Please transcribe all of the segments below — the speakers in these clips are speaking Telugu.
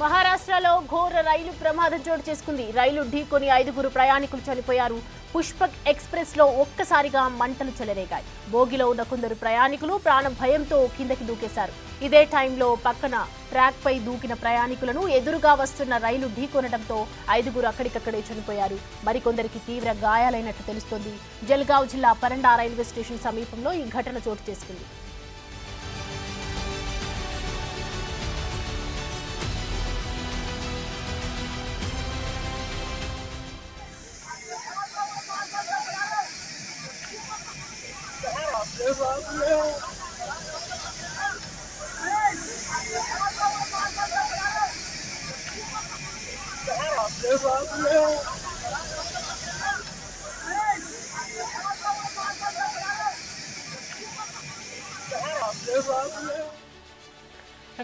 మహారాష్ట్రలో ఘోర రైలు ప్రమాదం చోటు చేసుకుంది. రైలు ఢీకొని 5 ప్రయాణికులు చనిపోయారు. పుష్పక్ ఎక్స్‌ప్రెస్ లో ఒక్కసారిగా మంటలు చెలరేగాయి. బోగిలో ఉన్న కొందరు ప్రయాణికులు ప్రాణ భయంతో కిందకి దూకేశారు. ఇదే టైంలో పక్కన ట్రాక్ పై దూకిన ప్రయాణికులను ఎదురుగా వస్తున్న రైలు ఢీకొనడంతో 5 అక్కడికక్కడే చనిపోయారు. మరికొందరికి తీవ్ర గాయాలైనట్టు తెలుస్తోంది. జల్గావ్ జిల్లా పరండా రైల్వే స్టేషన్ సమీపంలో ఈ ఘటన చోటు చేసుకుంది.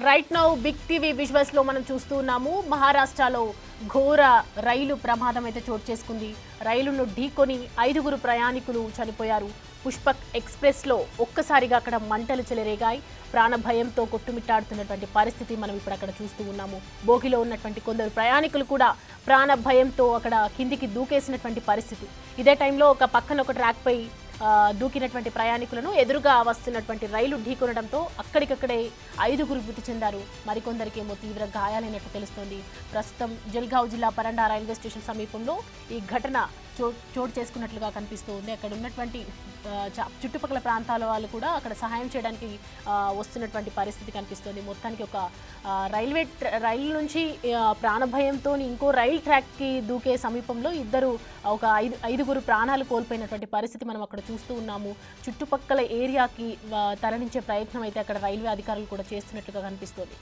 Right now Big TV visuals లో మనం చూస్తూ ఉన్నాము. మహారాష్ట్రలో ఘోర రైలు ప్రమాదం అయితే చోటు చేసుకుంది. రైలును ఢీకొని 5 ప్రయాణికులు చనిపోయారు. పుష్పక్ ఎక్స్‌ప్రెస్ లో ఒక్కసారిగా అక్కడ మంటలు చెలరేగాయి. ప్రాణ భయంతో కొట్టుమిట్టాడుతున్నటువంటి పరిస్థితి మనం ఇప్పుడు అక్కడ చూస్తూ ఉన్నాము. బోగిలో ఉన్నటువంటి కొందరు ప్రయాణికులు కూడా ప్రాణ భయంతో అక్కడ కిందికి దూకేసినటువంటి పరిస్థితి. ఇదే టైంలో పక్కన ఒక ట్రాక్ పై దూకినటువంటి ప్రయాణికులను ఎదురుగా వస్తున్నటువంటి రైలు ఢీకొనడంతో అక్కడికక్కడే 5 మృతి చెందారు. మరికొందరికి ఏమో తీవ్ర గాయాలైనట్టు తెలుస్తోంది. ప్రస్తుతం జల్గావ్ జిల్లా పరండా రైల్వే స్టేషన్ సమీపంలో ఈ ఘటన చోటు చేసుకున్నట్లుగా కనిపిస్తుంది. అక్కడ ఉన్నటువంటి చుట్టుపక్కల ప్రాంతాల వాళ్ళు కూడా అక్కడ సహాయం చేయడానికి వస్తున్నటువంటి పరిస్థితి కనిపిస్తుంది. మొత్తానికి ఒక రైలు నుంచి ప్రాణభయంతో ఇంకో రైల్ ట్రాక్కి దూకే సమీపంలో ఒక 5 ప్రాణాలు కోల్పోయినటువంటి పరిస్థితి మనం అక్కడ చూస్తూ ఉన్నాము. చుట్టుపక్కల ఏరియాకి తరలించే ప్రయత్నం అయితే అక్కడ రైల్వే అధికారులు కూడా చేస్తున్నట్లుగా కనిపిస్తుంది.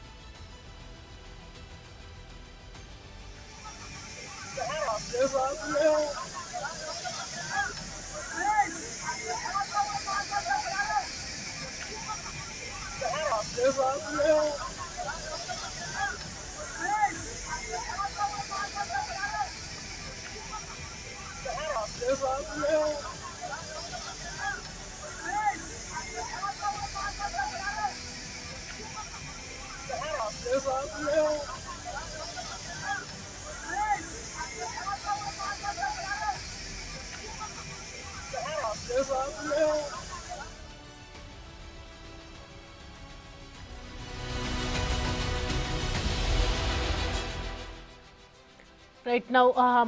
రైట్ నౌ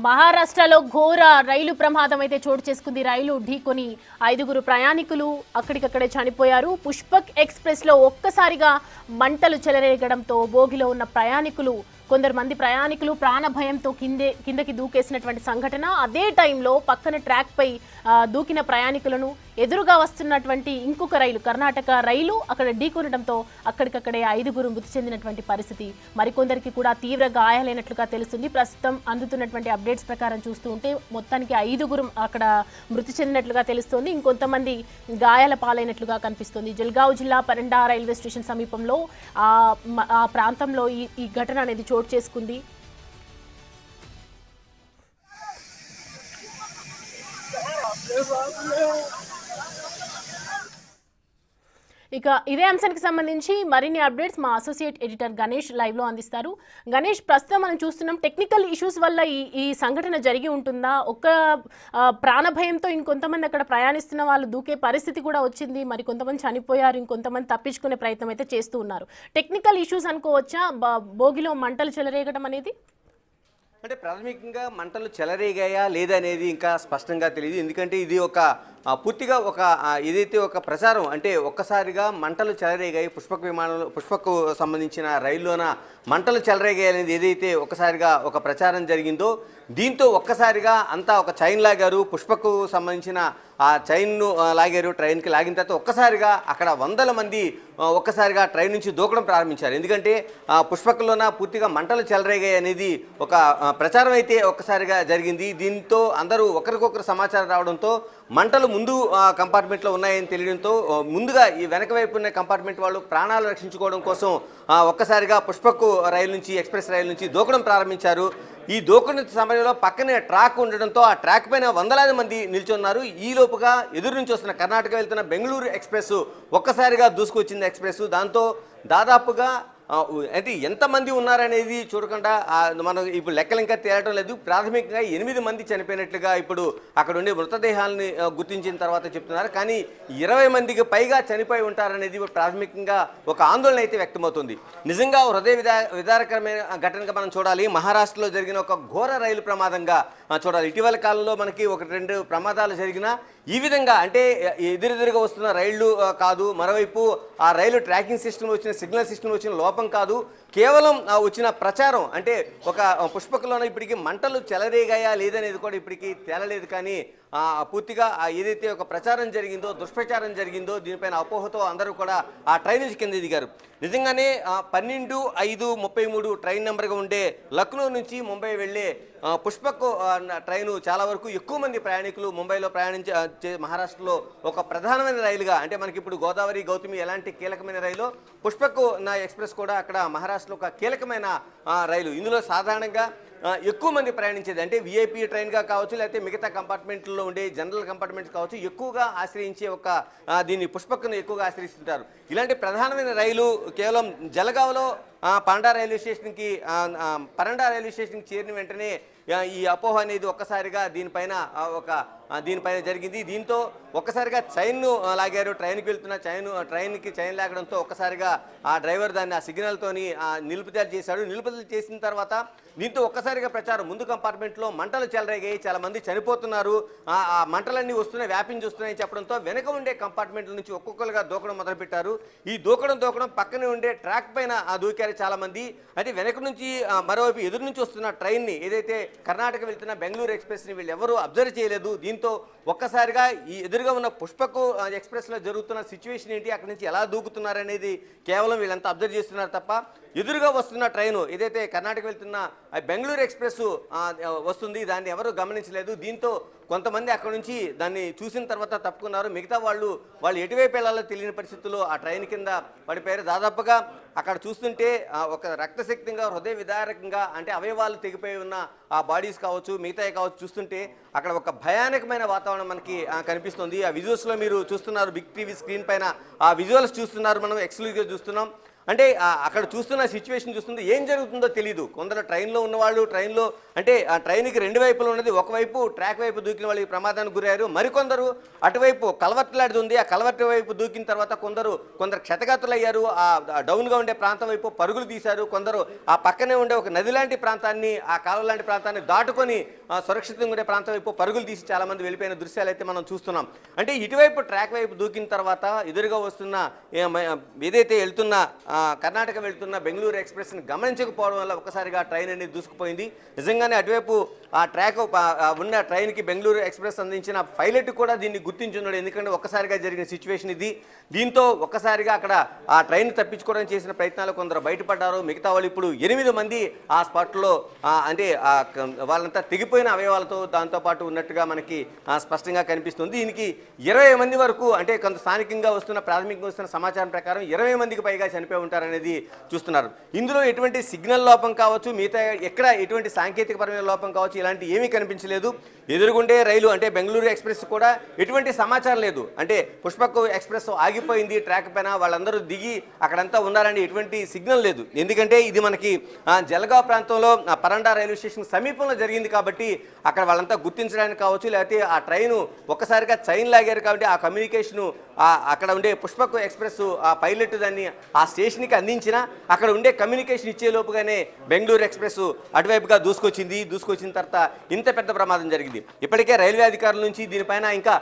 మహారాష్ట్రలో ఘోర రైలు ప్రమాదం అయితే చోటు చేసుకుంది. రైలు ఢీకొని 5 ప్రయాణికులు అక్కడికక్కడే చనిపోయారు. పుష్పక్ ఎక్స్‌ప్రెస్ లో ఒక్కసారిగా మంటలు చెలరేగడంతో బోగిలో ఉన్న కొందరు మంది ప్రయాణికులు ప్రాణ భయంతో కిందకి దూకేసినటువంటి సంఘటన. అదే టైంలో పక్కన ట్రాక్ పై దూకిన ప్రయాణికులను ఎదురుగా వస్తున్నటువంటి ఇంకొక రైలు, కర్ణాటక రైలు అక్కడ ఢీకొనడంతో అక్కడికక్కడే 5 మృతి చెందినటువంటి పరిస్థితి. మరికొందరికి కూడా తీవ్ర గాయాలైనట్లుగా తెలుస్తుంది. ప్రస్తుతం అందుతున్నటువంటి అప్డేట్స్ ప్రకారం చూస్తూ ఉంటే మొత్తానికి 5 అక్కడ మృతి చెందినట్లుగా తెలుస్తోంది. ఇంకొంతమంది గాయాల పాలైనట్లుగా కనిపిస్తుంది. జల్గావ్ జిల్లా పరండా రైల్వే స్టేషన్ సమీపంలో ఆ ప్రాంతంలో ఈ ఘటన అనేది చోటు చేసుకుంది. ఇక ఇదే అంశానికి సంబంధించి మరిన్ని అప్డేట్స్ మా అసోసియేట్ ఎడిటర్ గణేష్ లైవ్ లో అందిస్తారు. గణేష్, ప్రస్తుతం మనం చూస్తున్నాం టెక్నికల్ ఇష్యూస్ వల్ల ఈ సంఘటన జరిగి ఉంటుందా? ప్రాణభయంతో ఇంకొంతమంది అక్కడ ప్రయాణిస్తున్న వాళ్ళు దూకే పరిస్థితి కూడా వచ్చింది. మరి కొంతమంది చనిపోయారు, ఇంకొంతమంది తప్పించుకునే ప్రయత్నం అయితే చేస్తూ ఉన్నారు. టెక్నికల్ ఇష్యూస్ అనుకోవచ్చా బోగిలో మంటలు చెలరేగడం అనేది? అంటే ప్రాథమికంగా మంటలు చెలరేగాయా లేదా అనేది ఇంకా స్పష్టంగా తెలియదు. ఎందుకంటే ఇది పూర్తిగా ఏదైతే ఒక ప్రచారం, అంటే ఒక్కసారిగా మంటలు చెలరేగాయి, పుష్పకు సంబంధించిన రైల్లోన మంటలు చెలరేగాయి అనేది ఏదైతే ఒకసారిగా ఒక ప్రచారం జరిగిందో, దీంతో ఒక్కసారిగా అంతా ఒక చైన్ లాగారు. పుష్పకు సంబంధించిన ఆ చైన్ను లాగారు. ట్రైన్కి లాగిన తర్వాత ఒక్కసారిగా అక్కడ 100 మంది ఒక్కసారిగా ట్రైన్ నుంచి దూకడం ప్రారంభించారు. ఎందుకంటే పుష్పకులోన పూర్తిగా మంటలు చెలరేగాయి అనేది ఒక ప్రచారం అయితే ఒక్కసారిగా జరిగింది. దీంతో అందరూ ఒకరికొకరు సమాచారం రావడంతో మంటలు ముందు కంపార్ట్మెంట్లో ఉన్నాయని తెలియడంతో ముందుగా ఈ వెనక వైపు ఉన్న కంపార్ట్మెంట్ వాళ్ళు ప్రాణాలు రక్షించుకోవడం కోసం ఒక్కసారిగా పుష్పకు రైలు నుంచి, ఎక్స్ప్రెస్ రైలు నుంచి దూకడం ప్రారంభించారు. ఈ దూకుడు సమయంలో పక్కనే ట్రాక్ ఉండడంతో ఆ ట్రాక్ పైన వందలాది మంది నిల్చున్నారు. ఈ లోపుగా ఎదురు నుంచి వస్తున్న కర్ణాటక వెళ్తున్న బెంగళూరు ఎక్స్ప్రెస్ ఒక్కసారిగా దూసుకొచ్చింది ఎక్స్ప్రెస్. దాంతో దాదాపుగా అంటే ఎంతమంది ఉన్నారనేది చూడకుండా మనం ఇప్పుడు లెక్కలు ఇంకా తేలడం లేదు. ప్రాథమికంగా 8 మంది చనిపోయినట్లుగా ఇప్పుడు అక్కడ ఉండే మృతదేహాలని గుర్తించిన తర్వాత చెప్తున్నారు. కానీ 20 మందికి పైగా చనిపోయి ఉంటారనేది ప్రాథమికంగా ఒక ఆందోళన అయితే వ్యక్తమవుతుంది. నిజంగా హృదయ విదారకరమైన ఘటనగా మనం చూడాలి. మహారాష్ట్రలో జరిగిన ఒక ఘోర రైలు ప్రమాదంగా చూడాలి. ఇటీవల కాలంలో మనకి 1-2 ప్రమాదాలు జరిగినా ఈ విధంగా అంటే ఎదురెదురుగా వస్తున్న రైళ్లు కాదు, మరోవైపు ఆ రైలు ట్రాకింగ్ సిస్టమ్ వచ్చిన సిగ్నల్ సిస్టమ్ వచ్చిన లోపం కాదు, కేవలం వచ్చిన ప్రచారం అంటే ఒక పుష్పకలోనే ఇప్పటికీ మంటలు చెలరేగాయా లేదనేది కూడా ఇప్పటికీ తేలలేదు. కానీ పూర్తిగా ఏదైతే ఒక ప్రచారం జరిగిందో, దుష్ప్రచారం జరిగిందో దీనిపైన అపోహతో అందరూ కూడా ఆ ట్రైన్ నుంచి కింద దిగారు. నిజంగానే 12-5-33 ట్రైన్ నెంబర్గా ఉండే లక్నో నుంచి ముంబై వెళ్ళే పుష్పక్ ట్రైను చాలా వరకు ఎక్కువ మంది ప్రయాణికులు ముంబైలో ప్రయాణించే మహారాష్ట్రలో ఒక ప్రధానమైన రైలుగా అంటే మనకి ఇప్పుడు గోదావరి గౌతమి ఎలాంటి కీలకమైన రైలు, పుష్పక్ ఎక్స్ప్రెస్ కూడా అక్కడ మహారాష్ట్రలో ఒక కీలకమైన రైలు. ఇందులో సాధారణంగా ఎక్కువ మంది ప్రయాణించేది అంటే విఐపీ ట్రైన్గా కావచ్చు, లేకపోతే మిగతా కంపార్ట్మెంట్లో ఉండే జనరల్ కంపార్ట్మెంట్స్ కావచ్చు, ఎక్కువగా ఆశ్రయించే ఒక దీన్ని పుష్పక్ను ఎక్కువగా ఆశ్రయిస్తుంటారు. ఇలాంటి ప్రధానమైన రైలు కేవలం జలగావ్లో పరండా రైల్వే స్టేషన్కి చేరిన వెంటనే ఈ అపోహ అనేది ఒక్కసారిగా దీనిపైన జరిగింది. దీంతో ఒక్కసారిగా చైన్ను లాగారు. ట్రైన్కి వెళ్తున్న ట్రైన్కి చైన్ లాగడంతో ఒక్కసారిగా ఆ డ్రైవర్ దాన్ని ఆ సిగ్నల్తోని నిలుపుదల చేశాడు. నిలుపుదల చేసిన తర్వాత దీంతో ఒక్కసారిగా ప్రచారం ముందు కంపార్ట్మెంట్లో మంటలు చెలరేగాయి, చాలా మంది చనిపోతున్నారు, ఆ మంటలన్నీ వస్తున్నాయి, వ్యాపించి వస్తున్నాయని చెప్పడంతో వెనక ఉండే కంపార్ట్మెంట్ల నుంచి ఒక్కొక్కరుగా దూకడం మొదలుపెట్టారు. ఈ దూకడం పక్కనే ఉండే ట్రాక్ పైన దూకారు చాలా మంది. అంటే వెనక నుంచి మరోవైపు ఎదురు నుంచి వస్తున్న ట్రైన్ని ఏదైతే కర్ణాటక వెళ్తున్న బెంగళూరు ఎక్స్ప్రెస్ని వీళ్ళు ఎవరూ అబ్జర్వ్ చేయలేదు. దీంతో ఒక్కసారిగా ఈ ఎదురుగా ఉన్న పుష్పక్ ఎక్స్ప్రెస్లో జరుగుతున్న సిచ్యువేషన్ ఏంటి, అక్కడి నుంచి ఎలా దూకుతున్నారనేది కేవలం వీళ్ళంతా అబ్జర్వ్ చేస్తున్నారు తప్ప ఎదురుగా వస్తున్న ట్రైను ఏదైతే కర్ణాటక వెళ్తున్న బెంగళూరు ఎక్స్ప్రెస్ వస్తుంది దాన్ని ఎవరూ గమనించలేదు. దీంతో కొంతమంది అక్కడ నుంచి దాన్ని చూసిన తర్వాత తప్పుకున్నారు. మిగతా వాళ్ళు ఎటువైపు వెళ్ళాలో తెలియని పరిస్థితుల్లో ఆ ట్రైన్ కింద పడిపోయారు. దాదాపుగా అక్కడ చూస్తుంటే ఒక రక్తశక్తిగా హృదయ విదారకంగా అంటే అవయవాలు తెగిపోయి ఉన్న ఆ బాడీస్ కావచ్చు, మిగతాయి కావచ్చు చూస్తుంటే అక్కడ ఒక భయానకమైన వాతావరణం మనకి కనిపిస్తుంది. ఆ విజువల్స్లో మీరు చూస్తున్నారు, బిగ్ టీవీ స్క్రీన్ పైన ఆ విజువల్స్ చూస్తున్నారు, మనం ఎక్స్క్లూజివ్గా చూస్తున్నాం. అంటే అక్కడ చూస్తున్న సిచ్యువేషన్ చూస్తుంది ఏం జరుగుతుందో తెలియదు. కొందరు ట్రైన్లో ఉన్నవాళ్ళు ట్రైన్లో అంటే ఆ ట్రైన్కి 2 వైపులు ఉన్నది, ఒకవైపు ట్రాక్ వైపు దూకిన వాళ్ళు ప్రమాదానికి గురయ్యారు. మరికొందరు అటువైపు కలవర్ట్ లాంటిది ఉంది, ఆ కలవర్ట్ వైపు దూకిన తర్వాత కొందరు క్షతగాతులయ్యారు. ఆ డౌన్గా ఉండే ప్రాంతం వైపు పరుగులు తీశారు. కొందరు ఆ పక్కనే ఉండే ఒక నది లాంటి ప్రాంతాన్ని, ఆ కాలువ లాంటి ప్రాంతాన్ని దాటుకొని సురక్షితంగా ఉండే ప్రాంతం వైపు పరుగులు తీసి చాలా మంది వెళ్ళిపోయిన దృశ్యాలు అయితే మనం చూస్తున్నాం. అంటే ఇటువైపు ట్రాక్ వైపు దూకిన తర్వాత ఎదురుగా వస్తున్న ఏదైతే వెళ్తున్న కర్ణాటక వెళ్తున్న బెంగళూరు ఎక్స్ప్రెస్ని గమనించకపోవడం వల్ల ఒక్కసారిగా ట్రైన్ అనేది దూసుకుపోయింది. నిజంగానే అటువైపు ఆ ట్రాక్ ఉన్న ట్రైన్కి బెంగళూరు ఎక్స్ప్రెస్ అందించిన పైలట్ కూడా దీన్ని గుర్తించున్నాడు. ఎందుకంటే ఒక్కసారిగా జరిగిన సిచ్యువేషన్ ఇది. దీంతో ఒక్కసారిగా అక్కడ ఆ ట్రైన్ తప్పించుకోవడానికి చేసిన ప్రయత్నాలు కొందరు బయటపడ్డారు. మిగతా వాళ్ళు ఇప్పుడు 8 మంది ఆ స్పాట్లో అంటే వాళ్ళంతా తెగిపోయిన అవయవాలతో దాంతోపాటు ఉన్నట్టుగా మనకి స్పష్టంగా కనిపిస్తుంది. దీనికి 20 మంది వరకు అంటే కొంత స్థానికంగా ప్రాథమికంగా వస్తున్న సమాచారం ప్రకారం 20 మందికి పైగా చనిపోయి ఉంటారనేది చూస్తున్నారు. ఇందులో ఎటువంటి సిగ్నల్ లోపం కావచ్చు, మిగతా ఎక్కడ ఎటువంటి సాంకేతికపరమైన లోపం కావచ్చు, ఇలాంటి ఏమీ కనిపించలేదు. ఎదురుగుండే రైలు అంటే బెంగళూరు ఎక్స్ప్రెస్ కూడా ఎటువంటి సమాచారం లేదు. అంటే పుష్పక్ ఎక్స్ప్రెస్ ఆగిపోయింది ట్రాక్ పైన, వాళ్ళందరూ దిగి అక్కడంతా ఉన్నారని ఎటువంటి సిగ్నల్ లేదు. ఎందుకంటే ఇది మనకి జలగావ్ ప్రాంతంలో పరండా రైల్వే స్టేషన్ సమీపంలో జరిగింది కాబట్టి అక్కడ వాళ్ళంతా గుర్తించడానికి కావచ్చు, లేకపోతే ఆ ట్రైను ఒక్కసారిగా చైన్ లాగారు కాబట్టి ఆ కమ్యూనికేషను అక్కడ ఉండే పుష్పక్ ఎక్స్ప్రెస్ ఆ పైలట్ దాన్ని ఆ స్టేషన్కి అందించిన అక్కడ ఉండే కమ్యూనికేషన్ ఇచ్చే లోపుగానే బెంగళూరు ఎక్స్ప్రెస్ అటువైపుగా దూసుకొచ్చిన తర్వాత ఇంత పెద్ద ప్రమాదం జరిగింది. ఇప్పటికే రైల్వే అధికారుల నుంచి దీనిపైన ఇంకా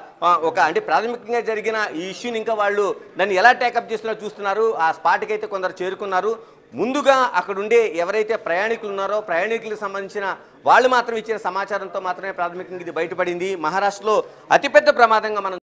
అంటే ప్రాథమికంగా జరిగిన ఈ ఇష్యూని ఇంకా వాళ్ళు దాన్ని ఎలా టేకప్ చేస్తున్నారో చూస్తున్నారు. ఆ స్పాట్కి అయితే కొందరు చేరుకున్నారు. ముందుగా అక్కడ ఉండే ఎవరైతే ప్రయాణికులు ఉన్నారో ప్రయాణికులకు సంబంధించిన వాళ్ళు మాత్రం ఇచ్చిన సమాచారంతో మాత్రమే ప్రాథమికంగా ఇది బయటపడింది. మహారాష్ట్రలో అతిపెద్ద ప్రమాదంగా మనం